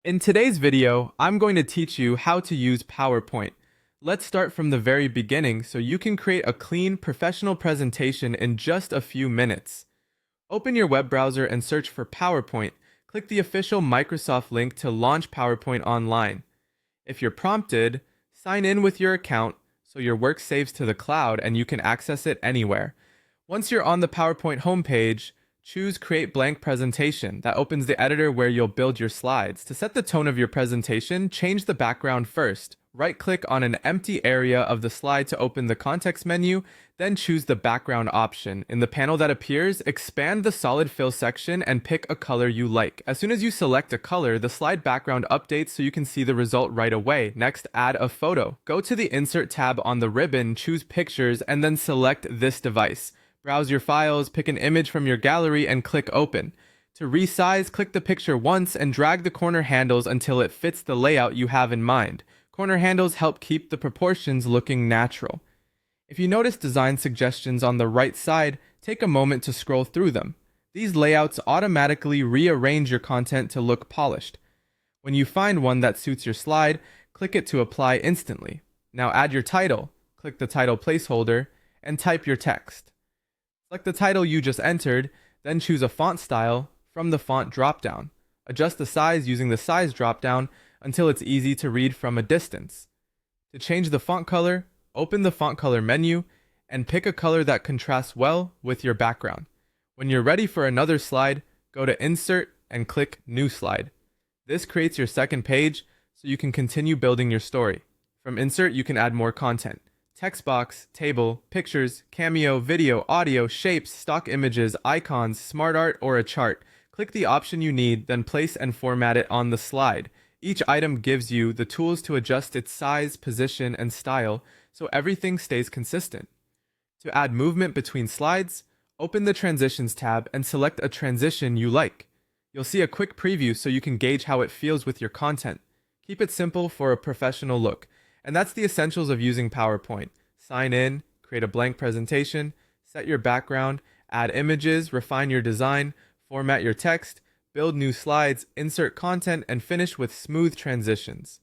In today's video, I'm going to teach you how to use PowerPoint. Let's start from the very beginning so you can create a clean, professional presentation in just a few minutes. Open your web browser and search for PowerPoint. Click the official Microsoft link to launch PowerPoint online. If you're prompted, sign in with your account so your work saves to the cloud and you can access it anywhere. Once you're on the PowerPoint homepage, choose Create Blank Presentation. That opens the editor where you'll build your slides. To set the tone of your presentation, change the background first. Right-click on an empty area of the slide to open the context menu, then choose the background option. In the panel that appears, expand the solid fill section and pick a color you like. As soon as you select a color, the slide background updates so you can see the result right away. Next, add a photo. Go to the Insert tab on the ribbon, choose Pictures, and then select this device. Browse your files, pick an image from your gallery, and click Open. To resize, click the picture once and drag the corner handles until it fits the layout you have in mind. Corner handles help keep the proportions looking natural. If you notice design suggestions on the right side, take a moment to scroll through them. These layouts automatically rearrange your content to look polished. When you find one that suits your slide, click it to apply instantly. Now add your title, click the title placeholder, and type your text. Select the title you just entered, then choose a font style from the font dropdown. Adjust the size using the size dropdown until it's easy to read from a distance. To change the font color, open the font color menu and pick a color that contrasts well with your background. When you're ready for another slide, go to Insert and click New Slide. This creates your second page so you can continue building your story. From Insert, you can add more content. Text box, table, pictures, cameo, video, audio, shapes, stock images, icons, smart art, or a chart. Click the option you need, then place and format it on the slide. Each item gives you the tools to adjust its size, position, and style so everything stays consistent. To add movement between slides, open the Transitions tab and select a transition you like. You'll see a quick preview so you can gauge how it feels with your content. Keep it simple for a professional look. And that's the essentials of using PowerPoint. Sign in, create a blank presentation, set your background, add images, refine your design, format your text, build new slides, insert content, and finish with smooth transitions.